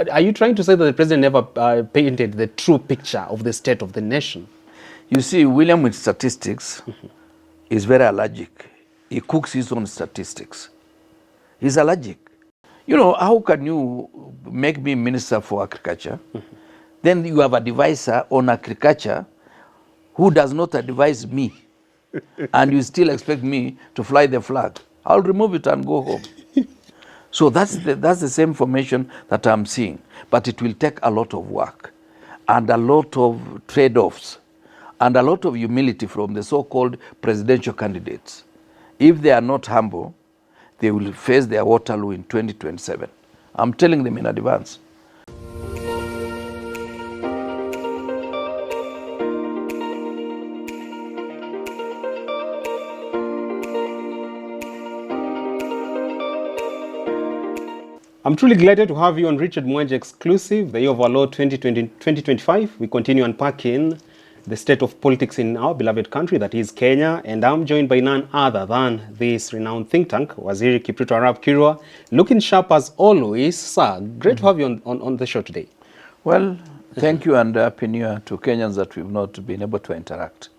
Are you trying to say that the president never painted the true picture of the state of the nation? You see, William with statistics is very allergic. He cooks his own statistics. He's allergic. You know, how can you make me minister for agriculture? Then you have a advisor on agriculture who does not advise me, and you still expect me to fly the flag. I'll remove it and go home. So that's the same formation that I'm seeing. But it will take a lot of work and a lot of trade-offs and a lot of humility from the so-called presidential candidates. If they are not humble, they will face their Waterloo in 2027. I'm telling them in advance. I'm truly delighted to have you on Richard Mwenja Exclusive, the Year of Our Lord 2025. We continue unpacking the state of politics in our beloved country, that is Kenya, and I'm joined by none other than this renowned think tank, Waziri Kipruto Arap Kirwa, looking sharp as always. Sir, great to have you on the show today. Well, thank you, and happy new year to Kenyans that we've not been able to interact.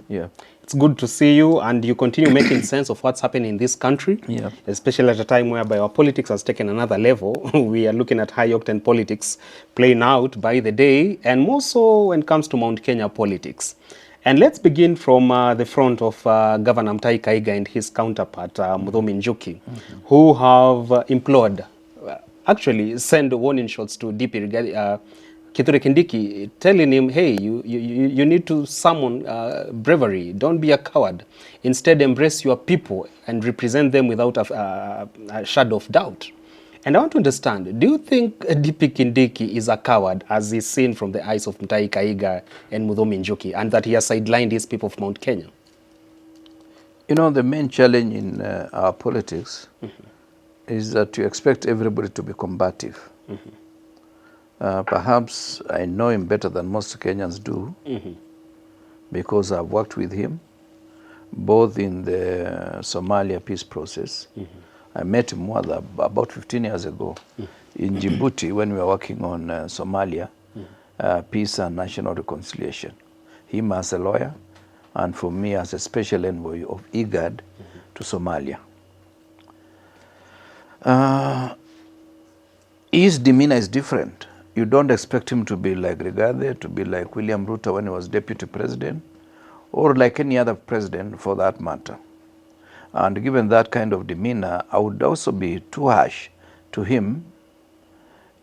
Yeah. It's good to see you, and you continue making sense of what's happening in this country, especially at a time whereby our politics has taken another level. We are looking at high-octane politics playing out by the day, and more so when it comes to Mount Kenya politics. And let's begin from the front of Governor Mutahi Kahiga and his counterpart, Mudhomi Njuki, who have implored, actually send warning shots to DP Rigathi, Kithure Kindiki, telling him, hey, you need to summon bravery. Don't be a coward. Instead, embrace your people and represent them without a shadow of doubt. And I want to understand, do you think DP Kindiki is a coward as is seen from the eyes of Mutahi Kahiga and Mudhomi Njuki, and that he has sidelined his people of Mount Kenya? You know, the main challenge in our politics is that you expect everybody to be combative. Perhaps I know him better than most Kenyans do, because I've worked with him both in the Somalia peace process. I met him about 15 years ago in Djibouti when we were working on Somalia peace and national reconciliation. Him as a lawyer, and for me as a special envoy of IGAD to Somalia. His demeanor is different. You don't expect him to be like Rigathi, to be like William Ruto when he was deputy president, or like any other president for that matter. And given that kind of demeanor, I would also be too harsh to him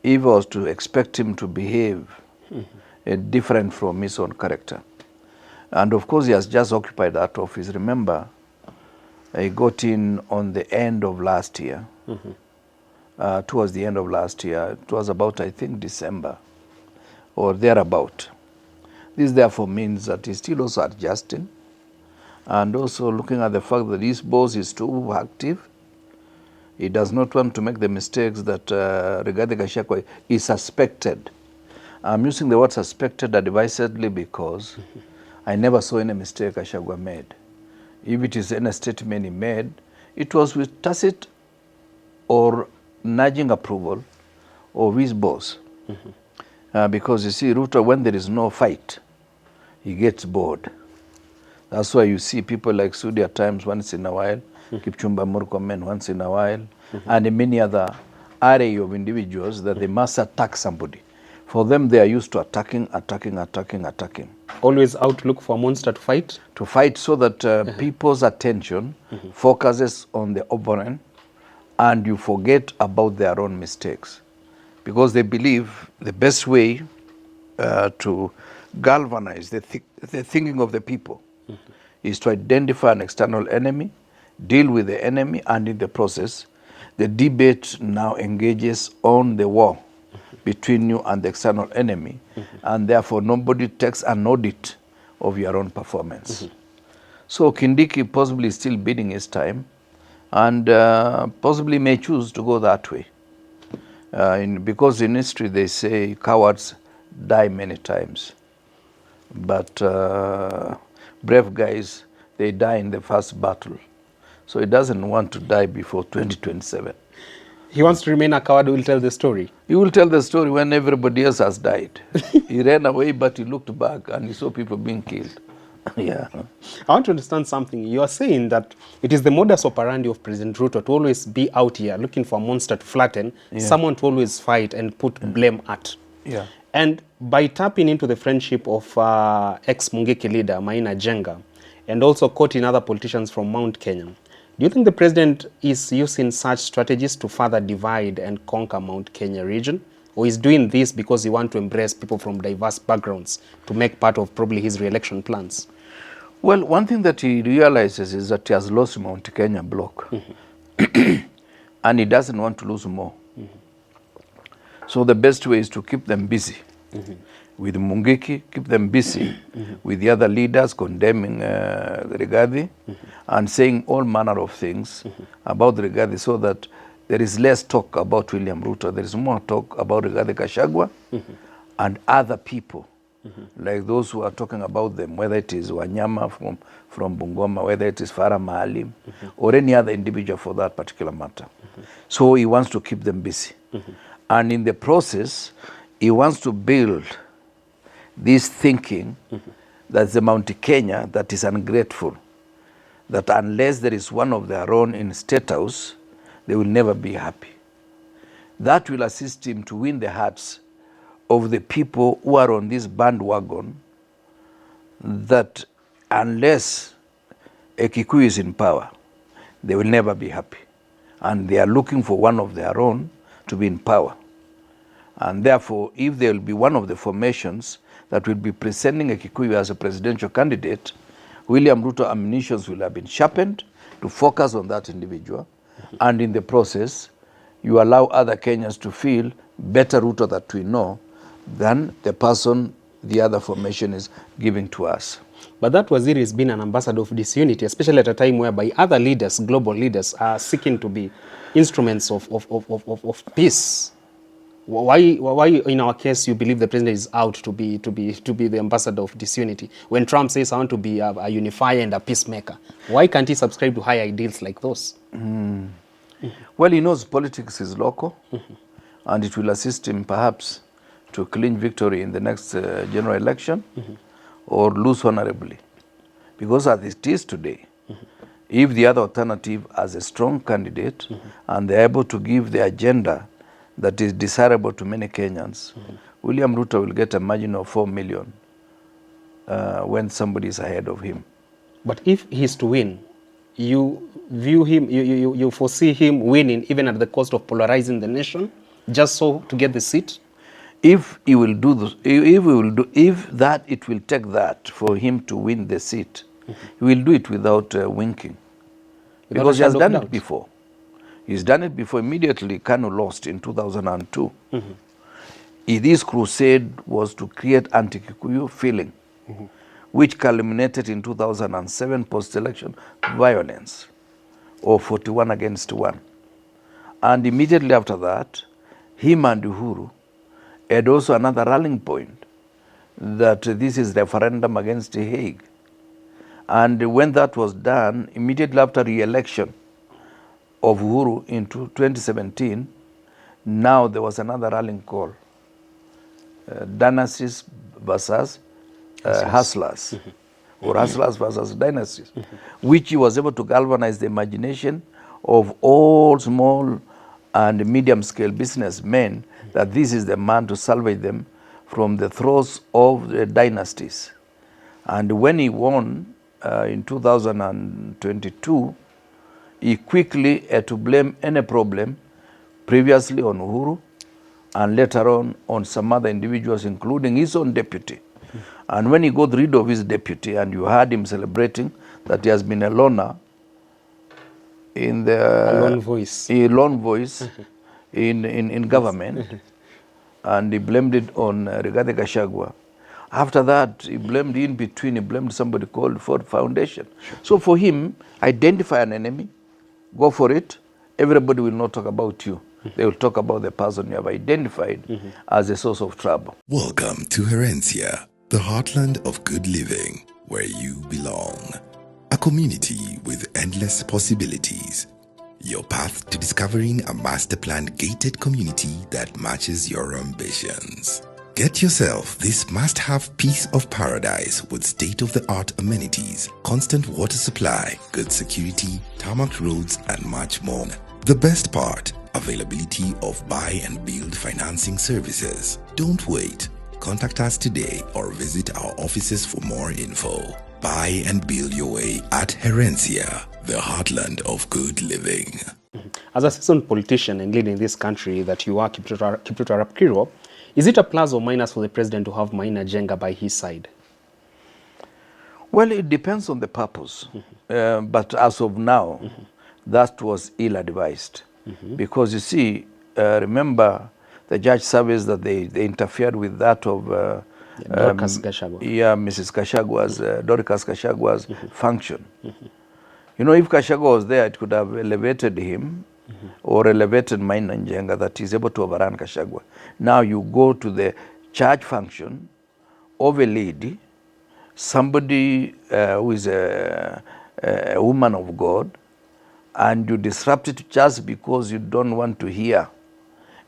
if I was to expect him to behave different from his own character. And of course, he has just occupied that office. Remember, he got in on the end of last year. Towards the end of last year. It was about, I think, December or thereabout. This therefore means that he's still also adjusting, and also looking at the fact that his boss is too active. He does not want to make the mistakes that Rigathi Gachagua is suspected. I'm using the word suspected advisedly because I never saw any mistake Gachagua made. If it is any statement he made, it was with tacit or nudging approval of his boss. Because you see, Ruto, when there is no fight, he gets bored. That's why you see people like Sudi at times once in a while, Kipchumba Murkomen once in a while, and many other array of individuals that they must attack somebody. For them, they are used to attacking. Always out to look for a monster to fight? To fight so that people's attention focuses on the opponent, and you forget about their own mistakes, because they believe the best way to galvanize the thinking of the people is to identify an external enemy, deal with the enemy, and in the process, the debate now engages on the war between you and the external enemy, and therefore nobody takes an audit of your own performance. So Kindiki possibly is still biding his time, and possibly may choose to go that way. Because in history they say cowards die many times, but brave guys, they die in the first battle. So he doesn't want to die before 2027. He wants to remain a coward who will tell the story. He will tell the story when everybody else has died. He ran away, but he looked back and he saw people being killed. Yeah. I want to understand something. You are saying that it is the modus operandi of President Ruto to always be out here looking for a monster to flatten, someone to always fight and put blame at. Yeah. And by tapping into the friendship of ex-Mungiki leader Maina Jenga, and also quoting other politicians from Mount Kenya, do you think the president is using such strategies to further divide and conquer Mount Kenya region? Or is doing this because he wants to embrace people from diverse backgrounds to make part of probably his re-election plans? Well, one thing that he realizes is that he has lost Mount Kenya block. And he doesn't want to lose more. So the best way is to keep them busy. With Mungiki, keep them busy with the other leaders condemning Rigathi and saying all manner of things about Rigathi, so that there is less talk about William Ruto. There is more talk about Rigathi Gachagua and other people, like those who are talking about them, whether it is Wanyama from Bungoma, whether it is Farah Maalim, or any other individual for that particular matter. So he wants to keep them busy. And in the process, he wants to build this thinking that the Mount Kenya that is ungrateful, that unless there is one of their own in State House, they will never be happy. That will assist him to win the hearts of the people who are on this bandwagon, that unless a Kikuyu is in power, they will never be happy. And they are looking for one of their own to be in power. And therefore, if there will be one of the formations that will be presenting a Kikuyu as a presidential candidate, William Ruto ammunitions will have been sharpened to focus on that individual. And in the process, you allow other Kenyans to feel better Ruto that we know than the person the other formation is giving to us. But that Waziri has been an ambassador of disunity, especially at a time whereby other leaders, global leaders, are seeking to be instruments of peace. Why in our case you believe the president is out to be the ambassador of disunity when Trump says I want to be a unifier and a peacemaker? Why can't he subscribe to high ideals like those? Well, he knows politics is local, and it will assist him perhaps to clinch victory in the next general election, or lose honorably. Because as it is today, if the other alternative has a strong candidate and they're able to give the agenda that is desirable to many Kenyans, William Ruto will get a margin of 4 million when somebody is ahead of him. But if he's to win, you view him, you foresee him winning even at the cost of polarizing the nation, just so to get the seat? If he will do this, if that it will take that for him to win the seat, he will do it without winking, because he has done it before. He's done it before. Immediately, Kanu lost in 2002. This crusade was to create anti-Kikuyu feeling, which culminated in 2007 post-election violence of 41 against 1. And immediately after that, him and Uhuru had also another rallying point, that this is referendum against the Hague. And when that was done, immediately after re-election of Uhuru in 2017, now there was another rallying call, dynasties versus hustlers, or hustlers versus dynasties, which he was able to galvanize the imagination of all small and medium-scale businessmen, that this is the man to salvage them from the throes of the dynasties. And when he won in 2022, he quickly had to blame any problem previously on Uhuru and later on some other individuals, including his own deputy. And when he got rid of his deputy, and you heard him celebrating that he has been a loner in the lone voice in government, and he blamed it on Rigathi Gachagua. After that, he blamed in between, he blamed somebody called Ford Foundation. So for him, identify an enemy, go for it. Everybody will not talk about you. They will talk about the person you have identified as a source of trouble. Welcome to Herencia, the heartland of good living, where you belong. A community with endless possibilities. your path to discovering a master planned gated community that matches your ambitions. Get yourself this must-have piece of paradise with state-of-the-art amenities, constant water supply, good security, tarmac roads, and much more. The best part, availability of buy and build financing services. Don't wait. Contact us today or visit our offices for more info. Buy and build your way at Herencia, the heartland of good living. As a seasoned politician and leading this country that you are, keep to Arap Kirwa, is it a plus or minus for the president to have Maina Jenga by his side? Well, it depends on the purpose. But as of now, that was ill-advised. Because you see, remember the judge surveys that they interfered with that of Dorcas Gachagua. Yeah, Mrs. Gachagua's, Dorcas Gachagua's function. You know, if Gachagua was there, it could have elevated him or elevated Maina Njenga, that is able to overrun Gachagua. Now you go to the church function of a lady, somebody who is a woman of God, and you disrupt it just because you don't want to hear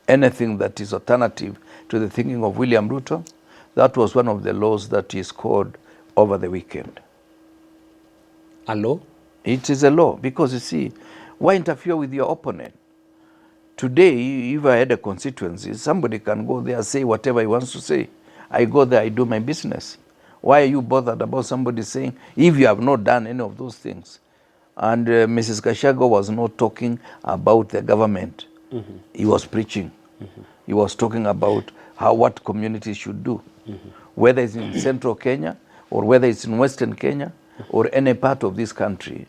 anything that is alternative to the thinking of William Ruto. That was one of the laws that is called over the weekend. A law? It is a law because you see, why interfere with your opponent? Today, if I had a constituency, somebody can go there and say whatever he wants to say. I go there, I do my business. Why are you bothered about somebody saying, if you have not done any of those things? And Mrs. Gachagua was not talking about the government. He was preaching. He was talking about what communities should do. Whether it's in central Kenya or whether it's in western Kenya or any part of this country,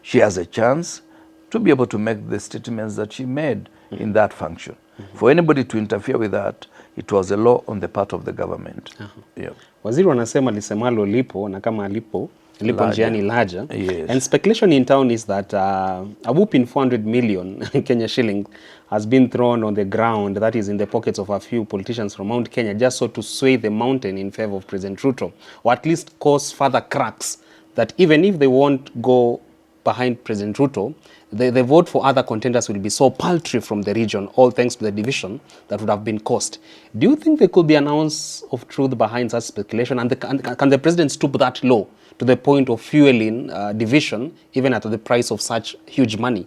she has a chance to be able to make the statements that she made in that function. For anybody to interfere with that, it was a law on the part of the government. Yeah. Waziri wanasema lisemalo lipo na kama lipo njiani laja. Yes. And speculation in town is that a whooping 400 million Kenya shilling has been thrown on the ground, that is in the pockets of a few politicians from Mount Kenya, just so to sway the mountain in favor of President Ruto, or at least cause further cracks, that even if they won't go behind President Ruto, the vote for other contenders will be so paltry from the region, all thanks to the division that would have been caused. Do you think there could be an ounce of truth behind such speculation? And can the president stoop that low to the point of fueling division, even at the price of such huge money?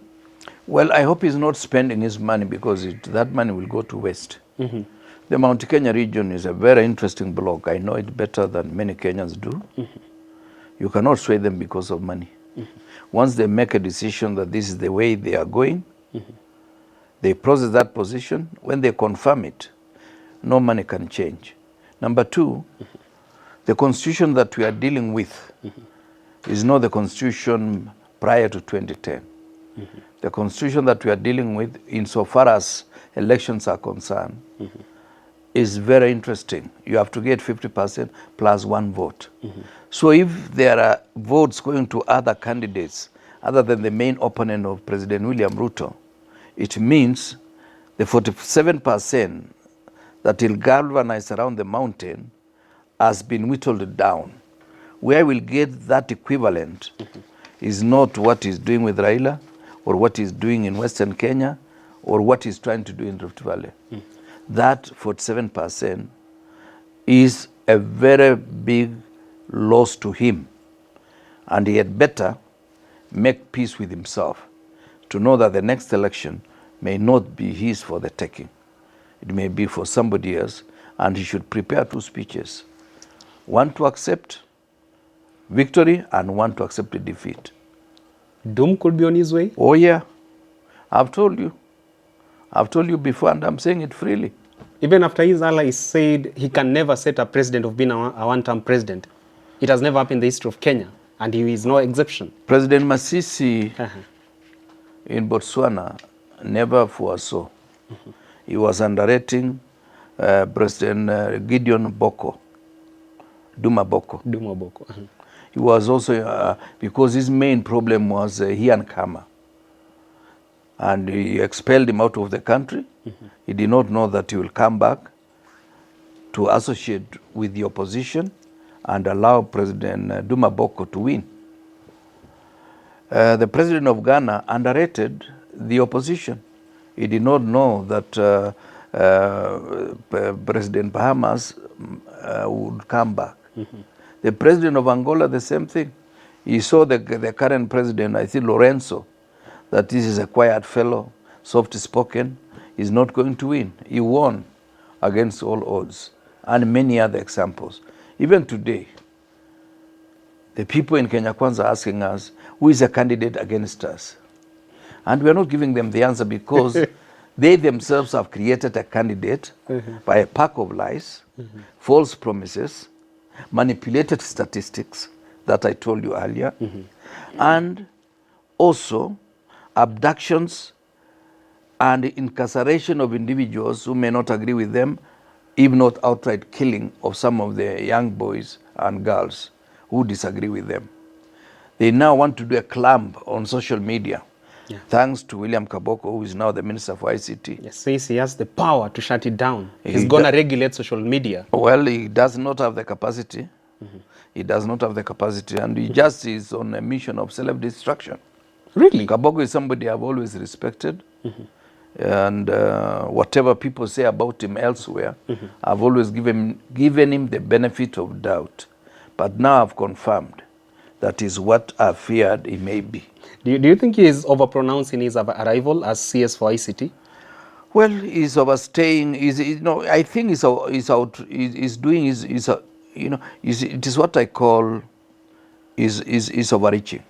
Well, I hope he's not spending his money because that money will go to waste. The Mount Kenya region is a very interesting block. I know it better than many Kenyans do. You cannot sway them because of money. Once they make a decision that this is the way they are going, they process that position. When they confirm it, no money can change. Number two, the constitution that we are dealing with is not the constitution prior to 2010. The constitution that we are dealing with, insofar as elections are concerned, is very interesting. You have to get 50% plus one vote. So if there are votes going to other candidates other than the main opponent of President William Ruto, it means the 47% that will galvanize around the mountain has been whittled down. Where we'll get that equivalent is not what he's doing with Raila or what he's doing in Western Kenya or what he's trying to do in Rift Valley. That 47% is a very big loss to him. And he had better make peace with himself to know that the next election may not be his for the taking. It may be for somebody else, and he should prepare two speeches. One to accept victory and one to accept a defeat. Doom could be on his way? Oh yeah, I've told you. I've told you before, and I'm saying it freely. Even after his allies said he can never set a precedent of being a one-term president. It has never happened in the history of Kenya, and he is no exception. President Masisi in Botswana never foresaw. He was underrating President Gideon Boko, Duma Boko. Duma Boko. He was also, because his main problem was Ian Kama. And he expelled him out of the country. He did not know that he will come back to associate with the opposition and allow President Duma Boko to win. The president of Ghana underrated the opposition. He did not know that President Bahamas would come back. The president of Angola, the same thing. He saw the current president, I think Lorenzo, that this is a quiet fellow, soft-spoken, he's not going to win. He won against all odds, and many other examples. Even today, the people in Kenya Kwanza are asking us, who is a candidate against us? And we are not giving them the answer because they themselves have created a candidate by a pack of lies, false promises, manipulated statistics that I told you earlier, and also abductions and incarceration of individuals who may not agree with them, if not outright killing of some of the young boys and girls who disagree with them. They now want to do a clamp on social media, thanks to William Kaboko, who is now the Minister for ICT. Yes, says he has the power to shut it down. He's going to regulate social media. Well, he does not have the capacity. He does not have the capacity, and he just is on a mission of self-destruction. Really? Kaboko is somebody I've always respected. And whatever people say about him elsewhere, I've always given him the benefit of doubt. But now I've confirmed that is what I feared he may be. Do you think he is overpronouncing his arrival as CS for ICT? Well, he's overstaying. I think it is what I call is overreaching.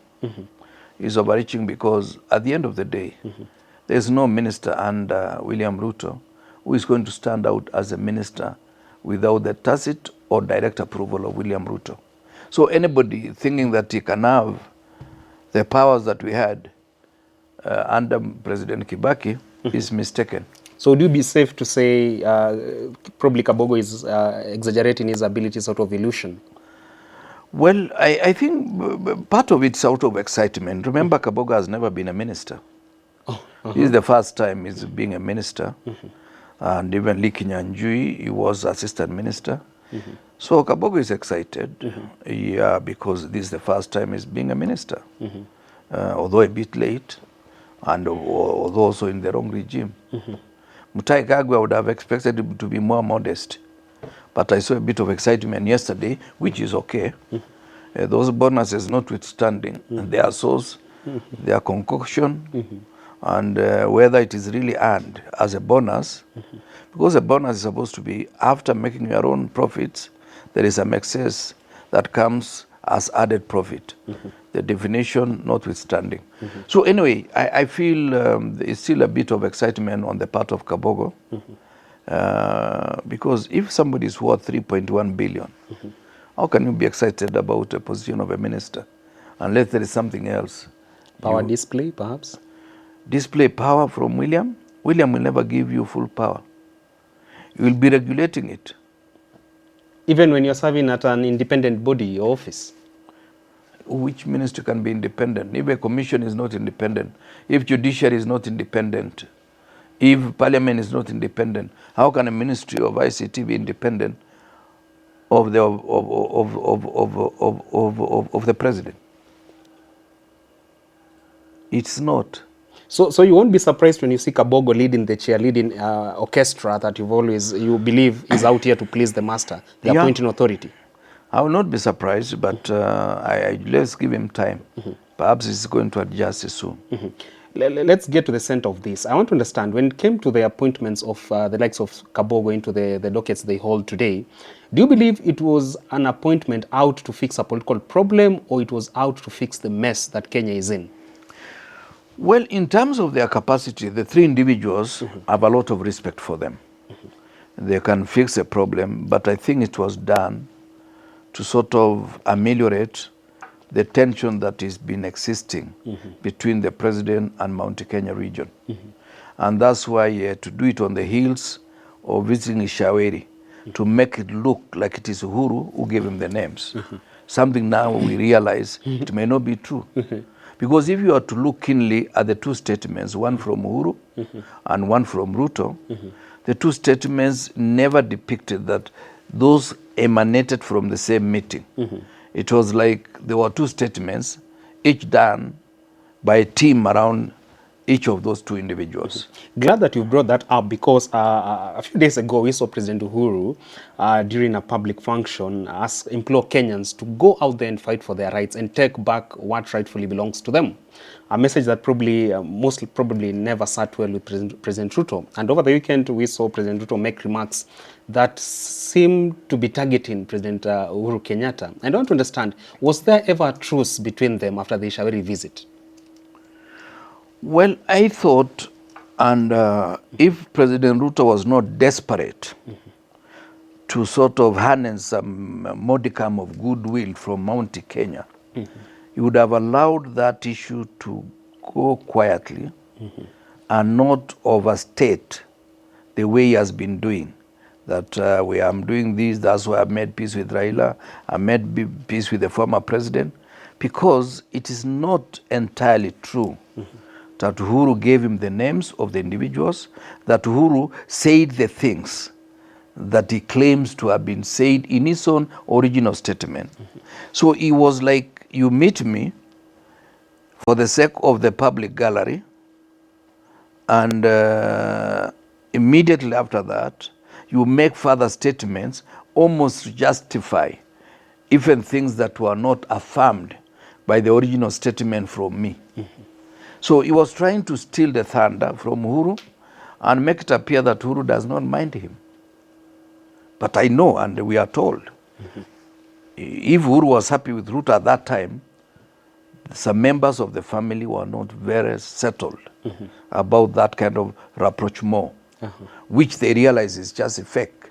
Is overreaching because at the end of the day, there's no minister under William Ruto who is going to stand out as a minister without the tacit or direct approval of William Ruto. So anybody thinking that he can have the powers that we had under President Kibaki is mistaken. So would you be safe to say probably Kabogo is exaggerating his abilities out of illusion? Well, I think part of it's out of excitement. Remember, Kabogo has never been a minister. This is the first time he's being a minister. And even Lee Kinyanjui, he was assistant minister. So Kabogo is excited, because this is the first time he's being a minister. Although a bit late, and although also in the wrong regime. Mutai Kagwe would have expected him to be more modest. But I saw a bit of excitement yesterday, which is okay. Those bonuses notwithstanding, their source, their concoction, and whether it is really earned as a bonus, because a bonus is supposed to be after making your own profits, there is some excess that comes as added profit. The definition notwithstanding. So anyway, I feel it's still a bit of excitement on the part of Kabogo, because if somebody is worth 3.1 billion, how can you be excited about a position of a minister unless there is something else? Power display, perhaps? Display power from William? William will never give you full power. You will be regulating it. Even when you're serving at an independent body or office? Which ministry can be independent? If a commission is not independent, if judiciary is not independent, if parliament is not independent, how can a ministry of ICT be independent of the president? It's not. So you won't be surprised when you see Kabogo leading the cheerleading orchestra that you believe is out here to please the master, the appointing authority. I will not be surprised, but let's give him time. Perhaps he's going to adjust soon. Let's get to the center of this. I want to understand, when it came to the appointments of the likes of Kabogo into the dockets they hold today, do you believe it was an appointment out to fix a political problem, or it was out to fix the mess that Kenya is in? Well, in terms of their capacity, the three individuals have a lot of respect for them. They can fix a problem, but I think it was done to sort of ameliorate the tension that has been existing between the president and Mount Kenya region. And that's why to do it on the heels of visiting Ishaweri, to make it look like it is Uhuru who gave him the names. Something now we realize it may not be true. Because if you are to look keenly at the two statements, one from Uhuru and one from Ruto, the two statements never depicted that those emanated from the same meeting. It was like there were two statements, each done by a team around each of those two individuals. Glad that you brought that up, because a few days ago we saw President Uhuru during a public function implore Kenyans to go out there and fight for their rights and take back what rightfully belongs to them. A message that probably, most probably never sat well with President Ruto. And over the weekend we saw President Ruto make remarks that seemed to be targeting President Uhuru Kenyatta. And I want to understand, was there ever a truce between them after the Ishaweri visit? Well, I thought, and if President Ruto was not desperate to sort of harness some modicum of goodwill from Mount Kenya, he would have allowed that issue to go quietly and not overstate the way he has been doing. That I'm doing this, that's why I've made peace with Raila, I made peace with the former president, because it is not entirely true that Uhuru gave him the names of the individuals, that Uhuru said the things that he claims to have been said in his own original statement. So he was like, you meet me for the sake of the public gallery, and immediately after that, you make further statements almost to justify even things that were not affirmed by the original statement from me. So he was trying to steal the thunder from Uhuru and make it appear that Uhuru does not mind him. But I know, and we are told, if Uhuru was happy with Ruto at that time, some members of the family were not very settled about that kind of rapprochement, which they realize is just a fake.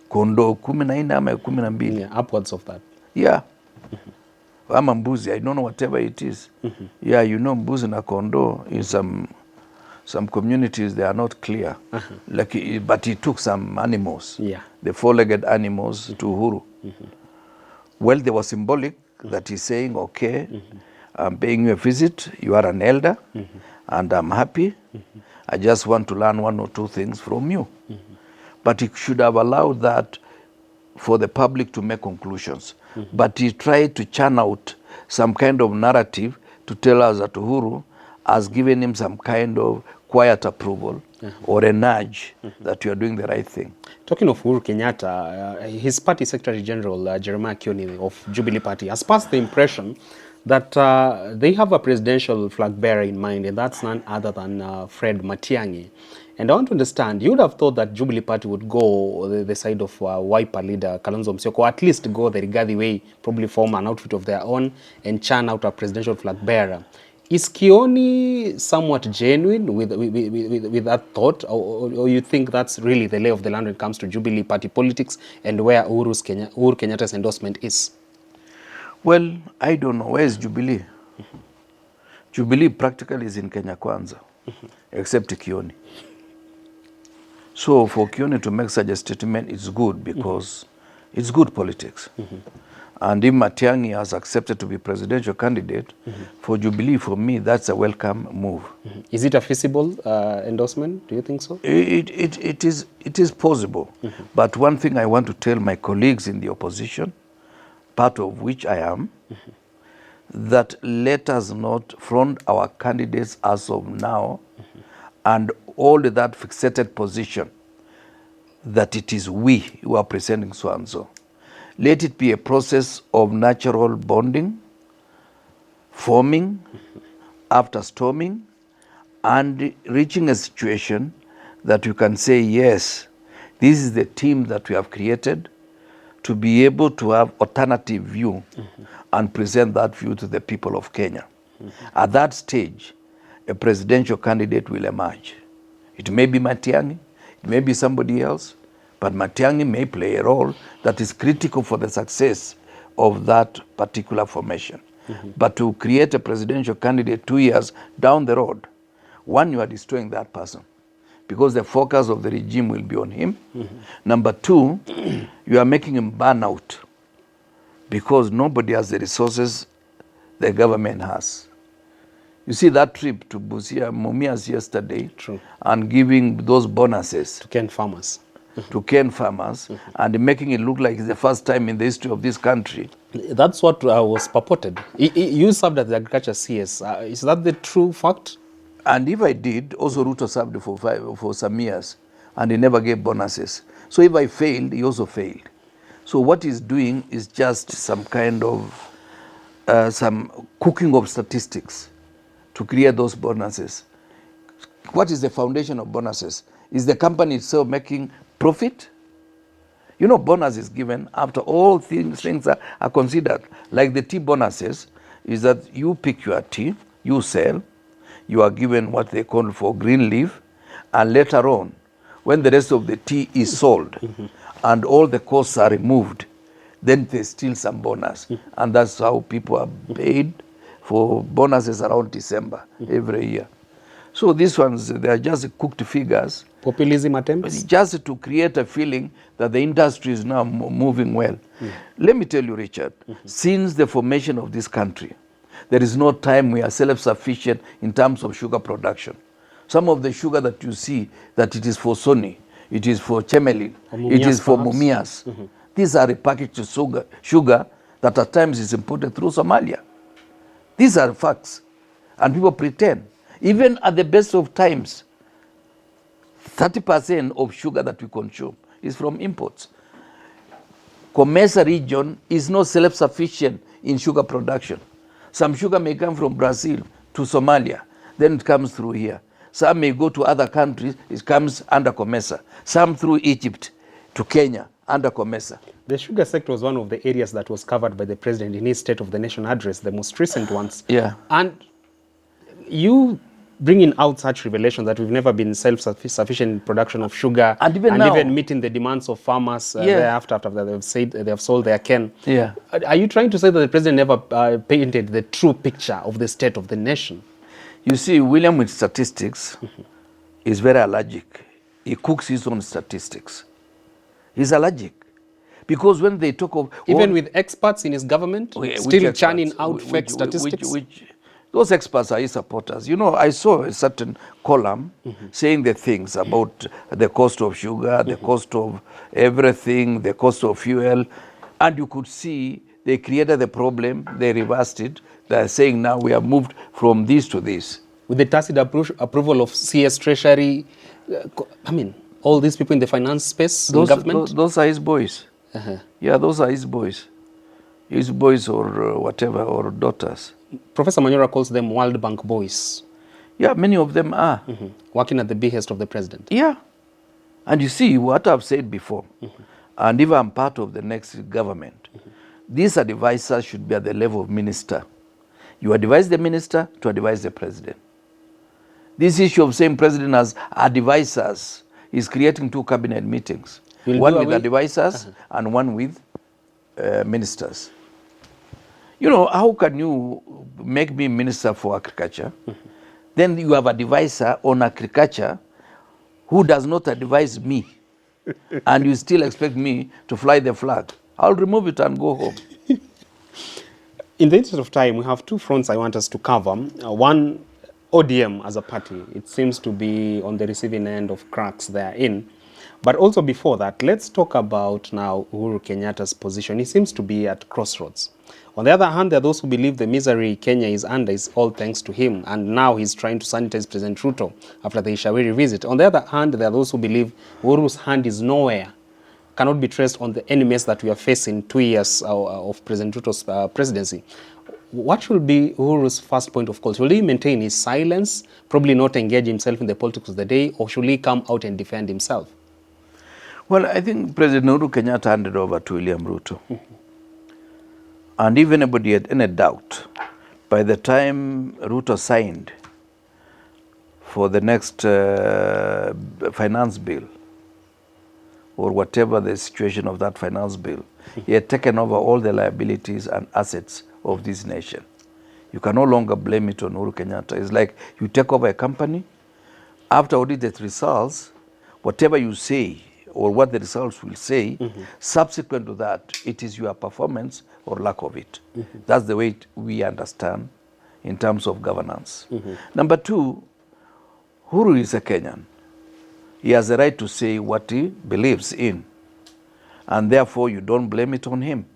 Kondo 14 ama 12. Yeah, upwards of that. Yeah. Ama mbuzi, I don't know, whatever it is. Yeah, you know, mbuzi na kondo in some communities, they are not clear. But he took some animals, the four-legged animals, to Uhuru. Well, they were symbolic that he's saying, okay, I'm paying you a visit, you are an elder, and I'm happy. I just want to learn one or two things from you. But he should have allowed that for the public to make conclusions. But he tried to churn out some kind of narrative to tell us that Uhuru has given him some kind of quiet approval or a nudge that you are doing the right thing. Talking of Uhuru Kenyatta, his party Secretary General, Jeremiah Kioni of Jubilee Party, has passed the impression that they have a presidential flag bearer in mind, and that's none other than Fred Matiang'i. And I want to understand, you would have thought that Jubilee Party would go the side of Wiper leader Kalonzo Musyoka, or at least go the Rigathi way, probably form an outfit of their own and churn out a presidential flag bearer. Is Kioni somewhat genuine with that thought, or you think that's really the lay of the land when it comes to Jubilee Party politics and where Uhuru Kenyatta's endorsement is? Well, I don't know. Where is Jubilee? Jubilee practically is in Kenya Kwanza, except Kioni. So for Kioni to make such a statement, it's good because it's good politics. And if Matiang'i has accepted to be presidential candidate for Jubilee, for me, that's a welcome move. Is it a feasible endorsement? Do you think so? It is possible. But one thing I want to tell my colleagues in the opposition, part of which I am, that let us not front our candidates as of now and hold that fixated position that it is we who are presenting so and so. Let it be a process of natural bonding, forming, after storming, and reaching a situation that you can say, yes, this is the team that we have created to be able to have alternative view and present that view to the people of Kenya. At that stage, a presidential candidate will emerge. It may be Matiang'i, it may be somebody else, but Matiang'i may play a role that is critical for the success of that particular formation. But to create a presidential candidate 2 years down the road, one, you are destroying that person because the focus of the regime will be on him. Number two, you are making him burn out because nobody has the resources the government has. You see that trip to Busia, Mumias yesterday, and giving those bonuses to Ken farmers. And making it look like it's the first time in the history of this country. That's what was purported. You served as the agriculture CS. Is that the true fact? And if I did, also Ruto served for some years, and he never gave bonuses. So if I failed, he also failed. So what he's doing is just some kind of some cooking of statistics to create those bonuses. What is the foundation of bonuses? Is the company itself making profit? You know, bonus is given after all things are considered. Like the tea bonuses is that you pick your tea, you sell, you are given what they call for green leaf, and later on, when the rest of the tea is sold and all the costs are removed, then there's still some bonus. And that's how people are paid for bonuses around December every year. So these ones, they are just cooked figures. Populism attempts? Just to create a feeling that the industry is now moving well. Let me tell you, Richard, since the formation of this country, there is no time we are self-sufficient in terms of sugar production. Some of the sugar that you see, that it is for Sony, it is for Chemelil, it is for Mumias. These are repackaged sugar that at times is imported through Somalia. These are facts. And people pretend. Even at the best of times, 30% of sugar that we consume is from imports. Comesa region is not self-sufficient in sugar production. Some sugar may come from Brazil to Somalia, then it comes through here. Some may go to other countries, it comes under Comesa. Some through Egypt to Kenya, under Comesa. The sugar sector was one of the areas that was covered by the president in his State of the Nation address, the most recent ones. Yeah. And you bringing out such revelations that we've never been self-sufficient in production of sugar, and even meeting the demands of farmers thereafter, after they've said they have sold their cane. Yeah. Are you trying to say that the president never painted the true picture of the state of the nation? You see, William with statistics is very allergic. He cooks his own statistics. He's allergic. Because when they talk of... Even with experts in his government, still churning out fake statistics? Those experts are his supporters. You know, I saw a certain column saying the things about the cost of sugar, the cost of everything, the cost of fuel, and you could see they created the problem, they reversed it. They're saying now we have moved from this to this. With the tacit approval of CS Treasury, I mean, all these people in the finance space, in government? Those are his boys. Yeah, those are his boys. His boys or whatever, or daughters. Professor Manyora calls them World Bank boys. Yeah, many of them are. Working at the behest of the president. Yeah. And you see, what I've said before, and if I'm part of the next government, these advisors should be at the level of minister. You advise the minister to advise the president. This issue of saying president as advisors is creating two cabinet meetings. One with advisors and one with ministers. You know, how can you make me minister for agriculture? Then you have a advisor on agriculture who does not advise me, and you still expect me to fly the flag. I'll remove it and go home. In the interest of time, we have two fronts I want us to cover. One, ODM as a party. It seems to be on the receiving end of cracks they are in. But also before that, let's talk about now Uhuru Kenyatta's position. He seems to be at crossroads. On the other hand, there are those who believe the misery Kenya is under is all thanks to him, and now he's trying to sanitize President Ruto after the Ishawiri visit. On the other hand, there are those who believe Uhuru's hand is nowhere, cannot be traced on the enemies that we are facing 2 years of President Ruto's presidency. What should be Uhuru's first point of call? Should he maintain his silence, probably not engage himself in the politics of the day, or should he come out and defend himself? Well, I think President Uhuru Kenyatta handed over to William Ruto. And if anybody had any doubt, by the time Ruto signed for the next finance bill, or whatever the situation of that finance bill, he had taken over all the liabilities and assets of this nation. You can no longer blame it on Uhuru Kenyatta. It's like you take over a company, after audited results, whatever you say, or what the results will say, subsequent to that, it is your performance or lack of it. That's the way we understand in terms of governance. Number two, Uhuru is a Kenyan. He has the right to say what he believes in, and therefore you don't blame it on him.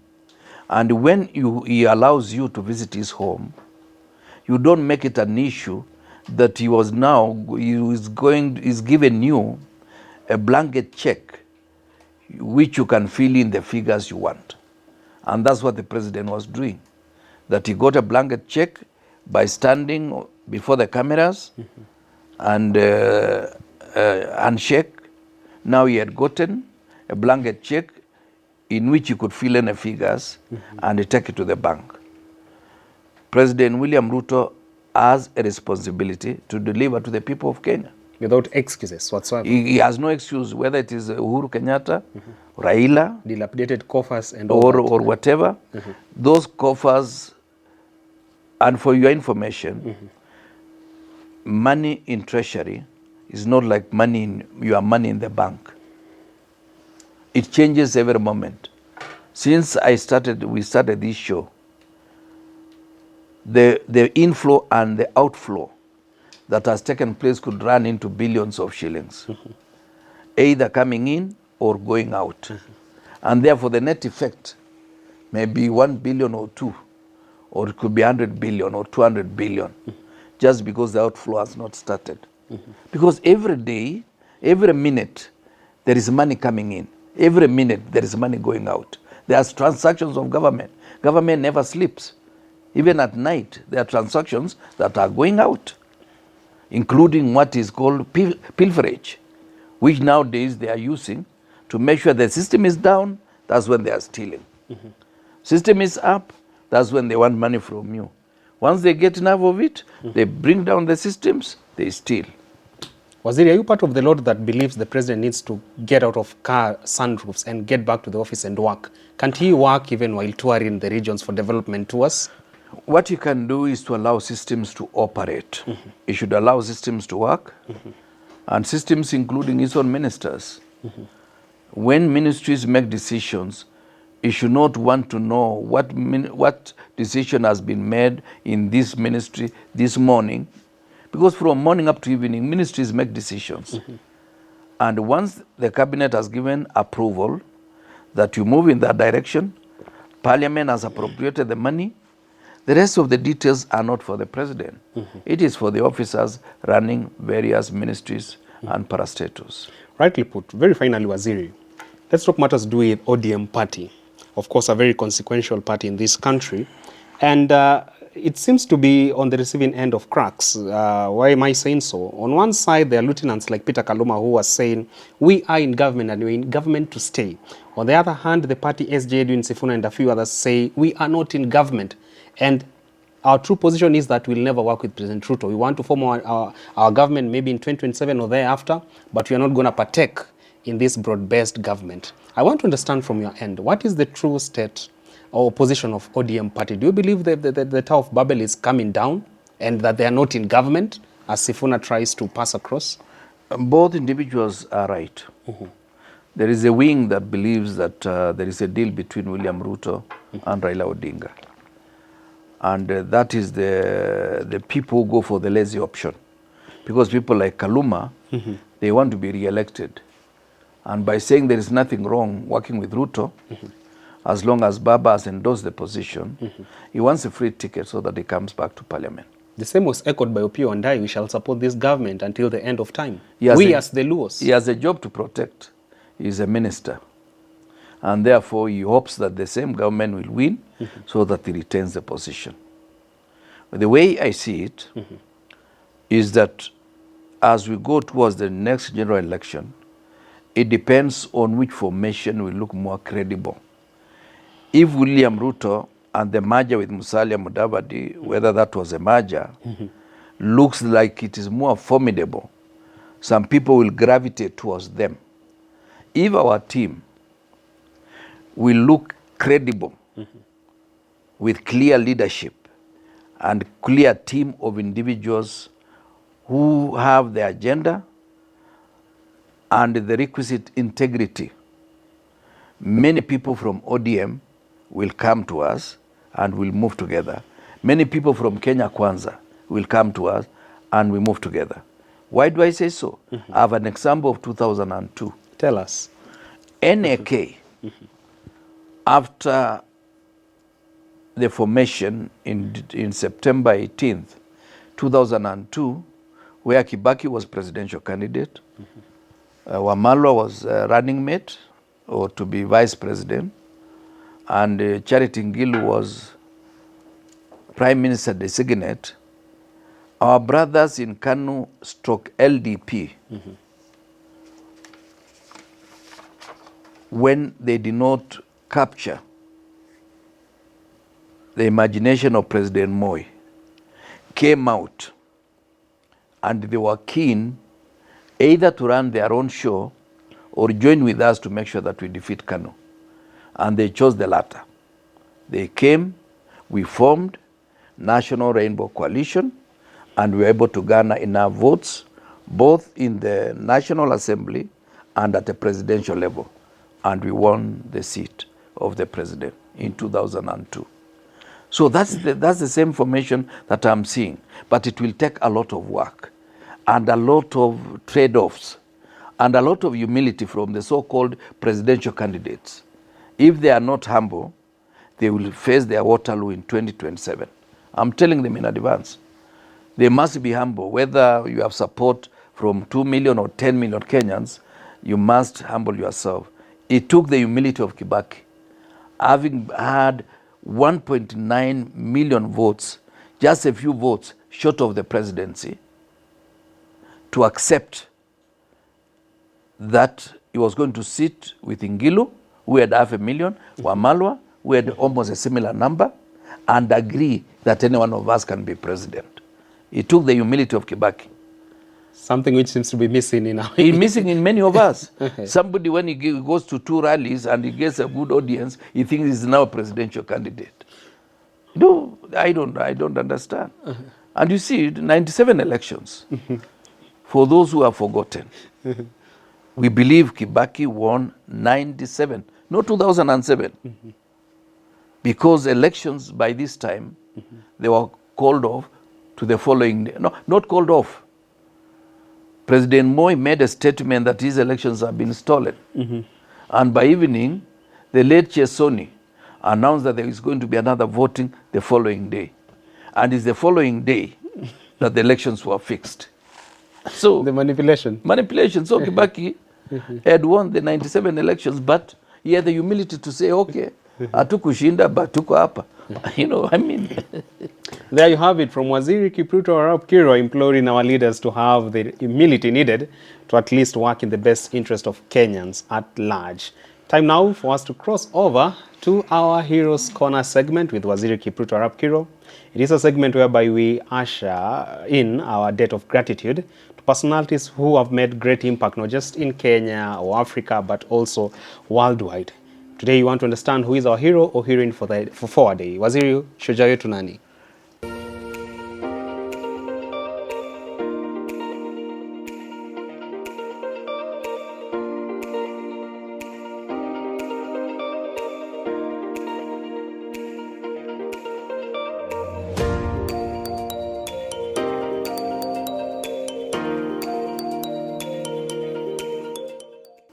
And when he allows you to visit his home, you don't make it an issue that he is given you a blanket check which you can fill in the figures you want. And that's what the president was doing. That he got a blanket check by standing before the cameras and handshake. Now he had gotten a blanket check in which he could fill in the figures and take it to the bank. President William Ruto has a responsibility to deliver to the people of Kenya. Without excuses whatsoever. He has no excuse, whether it is Uhuru Kenyatta, Raila, dilapidated coffers and all or whatever. Those coffers, and for your information, money in treasury is not like your money in the bank. It changes every moment. Since we started this show, the inflow and the outflow that has taken place could run into billions of shillings, either coming in or going out. And therefore the net effect may be 1 billion or 2, or it could be 100 billion or 200 billion, just because the outflow has not started. Because every day, every minute, there is money coming in. Every minute, there is money going out. There are transactions of government. Government never sleeps. Even at night, there are transactions that are going out, including what is called pilferage, which nowadays they are using to make sure the system is down. That's when they are stealing. System is up, that's when they want money from you. Once they get enough of it, they bring down the systems, they steal. Waziri, are you part of the lot that believes the president needs to get out of car sunroofs and get back to the office and work? Can't he work even while touring the regions for development tours? What you can do is to allow systems to operate. You should allow systems to work, and systems including his own ministers. When ministries make decisions, you should not want to know what decision has been made in this ministry this morning, because from morning up to evening, ministries make decisions. And once the cabinet has given approval that you move in that direction, parliament has appropriated the money, the rest of the details are not for the president. It is for the officers running various ministries and parastatals. Rightly put. Very finally, Waziri, let's talk matters to do with ODM party. Of course, a very consequential party in this country. And it seems to be on the receiving end of cracks. Why am I saying so? On one side, there are lieutenants like Peter Kaluma who are saying, we are in government and we're in government to stay. On the other hand, the party SJ, Edwin Sifuna and a few others say, we are not in government. And our true position is that we'll never work with President Ruto. We want to form our government maybe in 2027 or thereafter, but we are not going to partake in this broad-based government. I want to understand from your end, what is the true state or position of ODM party? Do you believe that the Tower of Babel is coming down and that they are not in government, as Sifuna tries to pass across? Both individuals are right. There is a wing that believes that there is a deal between William Ruto and Raila Odinga. And that is the people who go for the lazy option. Because people like Kaluma, they want to be re-elected. And by saying there is nothing wrong working with Ruto, as long as Baba has endorsed the position, he wants a free ticket so that he comes back to parliament. The same was echoed by Opiyo Wandayi. We shall support this government until the end of time. As the Luos. He has a job to protect. He is a minister. And therefore, he hopes that the same government will win so that he retains the position. But the way I see it is that as we go towards the next general election, it depends on which formation will look more credible. If William Ruto and the merger with Musalia Mudavadi, whether that was a merger, looks like it is more formidable, some people will gravitate towards them. If our team will look credible with clear leadership and clear team of individuals who have the agenda and the requisite integrity, many people from ODM will come to us and we'll move together. Many people from Kenya Kwanza will come to us and we move together. Why do I say so? I have an example of 2002. Tell us. NAK, after the formation in September 18th, 2002, where Kibaki was presidential candidate. Wamalwa was running mate or to be vice president. And Charity Ngilu was prime minister designate. Our brothers in KANU stroke LDP, when they did not capture the imagination of President Moi, came out and they were keen either to run their own show or join with us to make sure that we defeat KANU. And they chose the latter. They came, we formed National Rainbow Coalition, and we were able to garner enough votes, both in the National Assembly and at the presidential level. And we won the seat of the president in 2002. So that's the same formation that I'm seeing. But it will take a lot of work and a lot of trade-offs and a lot of humility from the so-called presidential candidates. If they are not humble, they will face their Waterloo in 2027. I'm telling them in advance. They must be humble. Whether you have support from 2 million or 10 million Kenyans, you must humble yourself. It took the humility of Kibaki, having had 1.9 million votes, just a few votes short of the presidency, to accept that he was going to sit with Ngilu, who had 500,000, Wamalwa, who had almost a similar number, and agree that any one of us can be president. It took the humility of Kibaki. Something which seems to be missing in our... missing in many of us. Somebody, when he goes to 2 rallies and he gets a good audience, he thinks he's now a presidential candidate. No, I don't understand. And you see, 97 elections, for those who have forgotten, we believe Kibaki won 97, not 2007. Because elections by this time, they were called off to the following day. No, not called off. President Moi made a statement that his elections have been stolen. And by evening, the late Chesoni announced that there is going to be another voting the following day. And it's the following day that the elections were fixed. So the manipulation. Manipulation. So Kibaki had won the 97 elections, but he had the humility to say, okay, hatukushinda, but tuko hapa. You know, I mean... There you have it, from Waziri Kipruto Arap Kirwa imploring our leaders to have the humility needed to at least work in the best interest of Kenyans at large. Time now for us to cross over to our Heroes Corner segment with Waziri Kipruto Arap Kirwa. It is a segment whereby we usher in our debt of gratitude to personalities who have made great impact, not just in Kenya or Africa, but also worldwide. Today you want to understand who is our hero or heroine for our day. Waziri, shujaa yetu nani?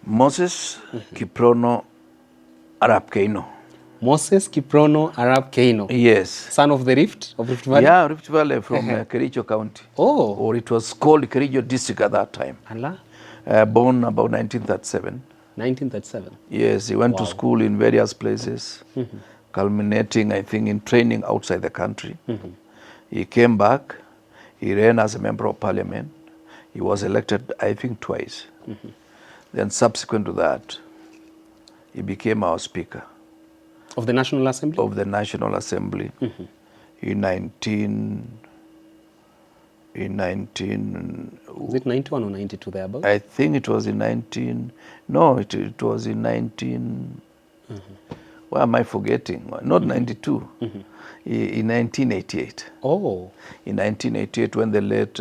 Moses Kiprono Arap Keino. Moses Kiprono Arap Keino. Yes. Son of the Rift Valley? Yeah, Rift Valley from Kericho County. Oh. Or it was called Kericho District at that time. Allah. Born about 1937. 1937. Yes, he went to school in various places, culminating, I think, in training outside the country. He came back. He ran as a member of parliament. He was elected, I think, twice. Then subsequent to that, he became our speaker. Of the National Assembly? Of the National Assembly in 19... Is it 91 or 92 thereabouts? I think it was in 19... No, it was in 19... Why am I forgetting? Not 92. In 1988. Oh. In 1988, when the late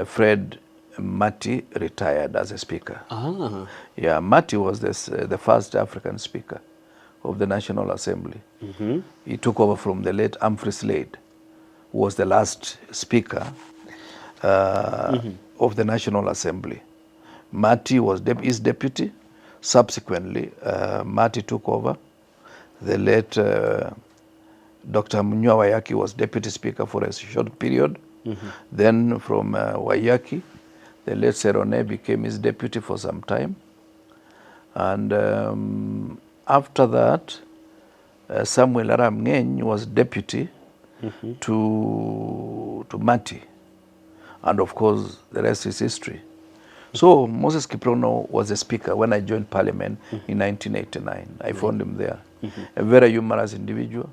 Fred Mati retired as a speaker. Ah. Yeah, Mati was the first African speaker of the National Assembly. He took over from the late Humphrey Slade, who was the last speaker of the National Assembly. Mati was his deputy. Subsequently, Mati took over. The late Dr. Mwenja was deputy speaker for a short period. Then from Waiyaki, the late Serone became his deputy for some time. And after that, Samuel Arap Ngeny was deputy to Mati. And of course, the rest is history. So Moses Kiprono was a speaker when I joined parliament in 1989. I found him there. A very humorous individual.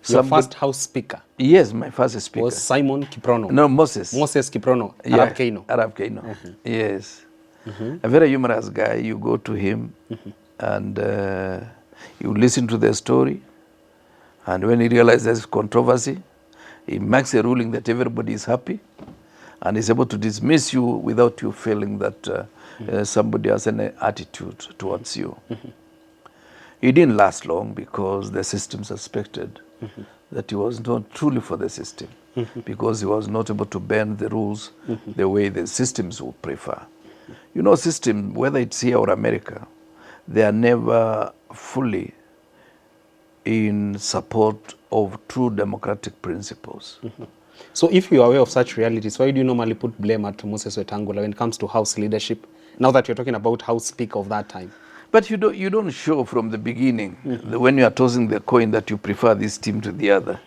Your first house speaker? Yes, my first speaker. Was Simon Kiprono? No, Moses. Moses Kiprono, Yeah, Arap Keino. Arap Keino, yes. A very humorous guy. You go to him and you listen to the story. And when he realizes there's controversy, he makes a ruling that everybody is happy. And is able to dismiss you without you feeling that somebody has an attitude towards you. He didn't last long because the system suspected that he was not truly for the system because he was not able to bend the rules the way the systems would prefer. You know, system, whether it's here or America, they are never fully in support of true democratic principles. So if you are aware of such realities, why do you normally put blame at Moses Wetangula when it comes to House leadership? Now that you're talking about House Speaker of that time. But you don't show from the beginning when you are tossing the coin that you prefer this team to the other.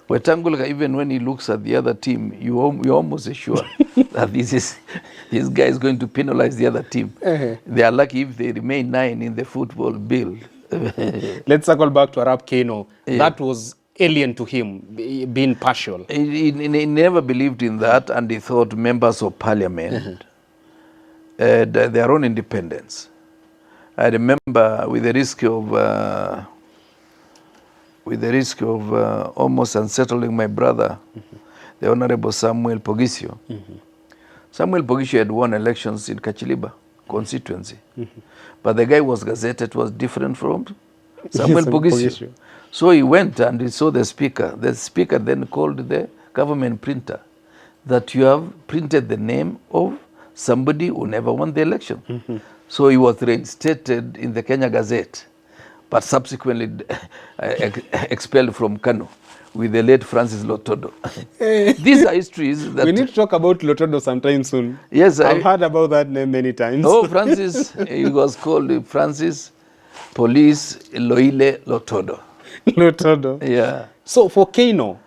Wetangula, even when he looks at the other team, you're almost sure that this guy is going to penalize the other team. They are lucky if they remain 9 in the football bill. Let's circle back to Arap Keino. That was alien to him, being partial. He never believed in that, and he thought members of parliament their own independence. I remember with the risk of almost unsettling my brother, the Honorable Samuel Pogisio. Samuel Pogisio had won elections in Kachiliba constituency, but the guy was gazetted was different from Samuel Pogisio. So he went and he saw the speaker. The speaker then called the government printer that you have printed the name of somebody who never won the election. So he was reinstated in the Kenya Gazette, but subsequently expelled from Kano with the late Francis Lotodo. These are histories that... We need to talk about Lotodo sometime soon. Yes, I've heard about that name many times. Oh, Francis, he was called Francis Police Loile Lotodo. Lotodo. Yeah. So for Keino,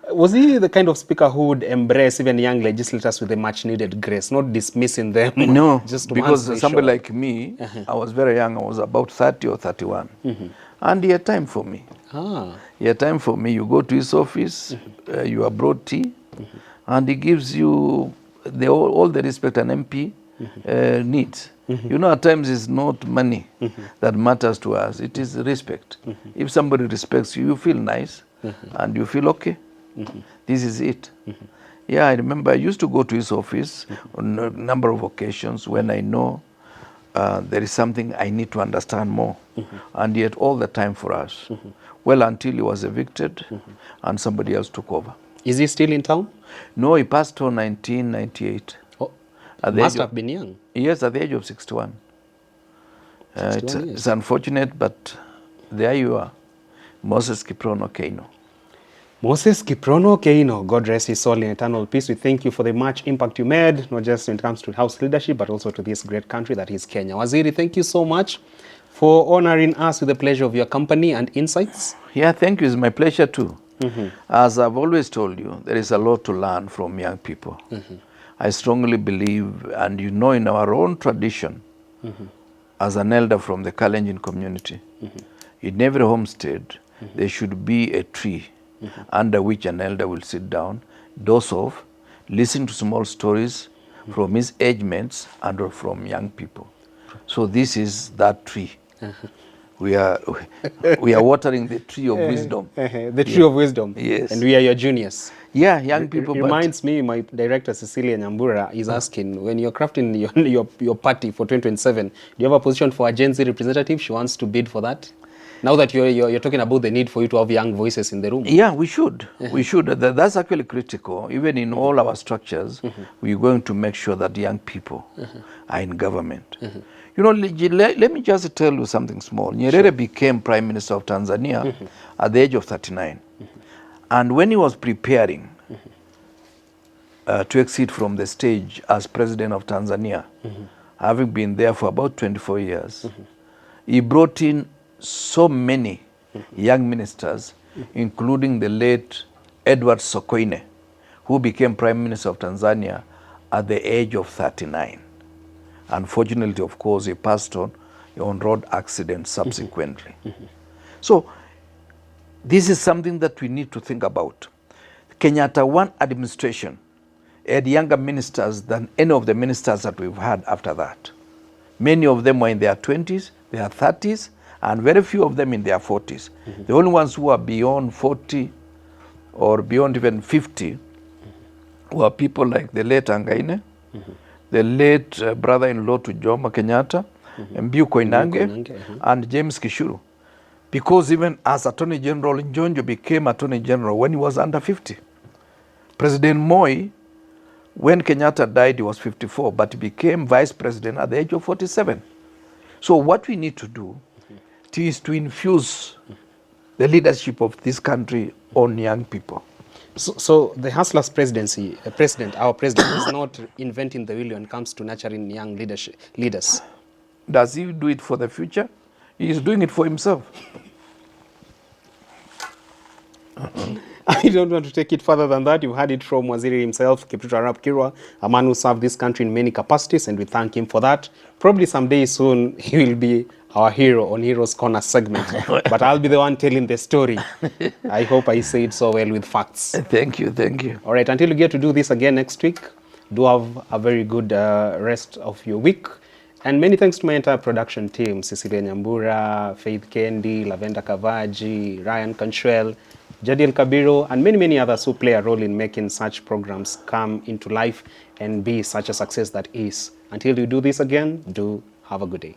was he the kind of speaker who would embrace even young legislators with a much needed grace, not dismissing them? No, just to because somebody like me, I was very young, I was about 30 or 31. And he had time for me. He had time for me. You go to his office, you are brought tea, and he gives you all the respect an MP needs. You know, at times it's not money that matters to us, it is respect. If somebody respects you, you feel nice and you feel okay. This is it. Yeah, I remember I used to go to his office on a number of occasions when I know there is something I need to understand more. And he had all the time for us. Well, until he was evicted and somebody else took over. Is he still in town? No, he passed on 1998. Must have been young. Yes, at the age of 61. 61 it's unfortunate, but there you are. Moses Kiprono Keino. Moses Kiprono Keino, God rest his soul in eternal peace. We thank you for the much impact you made, not just when it comes to House leadership, but also to this great country that is Kenya. Waziri, thank you so much for honoring us with the pleasure of your company and insights. Yeah, thank you. It's my pleasure too. As I've always told you, there is a lot to learn from young people. I strongly believe, and you know, in our own tradition, as an elder from the Kalenjin community, in every homestead, there should be a tree under which an elder will sit down, doze off, listen to small stories from his age mates and from young people. So this is that tree. We are watering the tree of wisdom. The tree of wisdom. Yes. And we are your juniors. Yeah, young people. It reminds me, my director Cecilia Nyambura is asking, when you're crafting your party for 2027, do you have a position for a Gen Z representative? She wants to bid for that. Now that you're talking about the need for you to have young voices in the room. Yeah, we should. We should. That's actually critical. Even in all our structures, we're going to make sure that young people are in government. You know, let me just tell you something small. Nyerere became Prime Minister of Tanzania at the age of 39. And when he was preparing to exit from the stage as president of Tanzania, having been there for about 24 years, he brought in so many young ministers, including the late Edward Sokoine, who became Prime Minister of Tanzania at the age of 39. Unfortunately, of course, he passed on road accident subsequently. So this is something that we need to think about. Kenyatta one administration had younger ministers than any of the ministers that we've had after that. Many of them were in their 20s, their 30s, and very few of them in their 40s. The only ones who are beyond 40 or beyond even 50 were people like the late Angaine, the late brother-in-law to Jomo Kenyatta, Mbiu Koinange, and James Kishuru. Because even as Attorney General, Njonjo became Attorney General when he was under 50. President Moi, when Kenyatta died, he was 54, but he became Vice President at the age of 47. So what we need to do is to infuse the leadership of this country on young people. So the Hustlers presidency, our president, is not inventing the wheel when it comes to nurturing young leaders. Does he do it for the future? He is doing it for himself. I don't want to take it further than that. You heard it from Waziri himself, Arap Kirwa, a man who served this country in many capacities, and we thank him for that. Probably someday soon he will be our hero on Heroes Corner segment, but I'll be the one telling the story. I hope I say it so well with facts. Thank you, thank you. All right, until we get to do this again next week, do have a very good rest of your week. And many thanks to my entire production team, Cecilia Nyambura, Faith Kendi, Lavenda Kavaji, Ryan Conchuel, Jadiel Kabiro, and many, many others who play a role in making such programs come into life and be such a success that is. Until we do this again, do have a good day.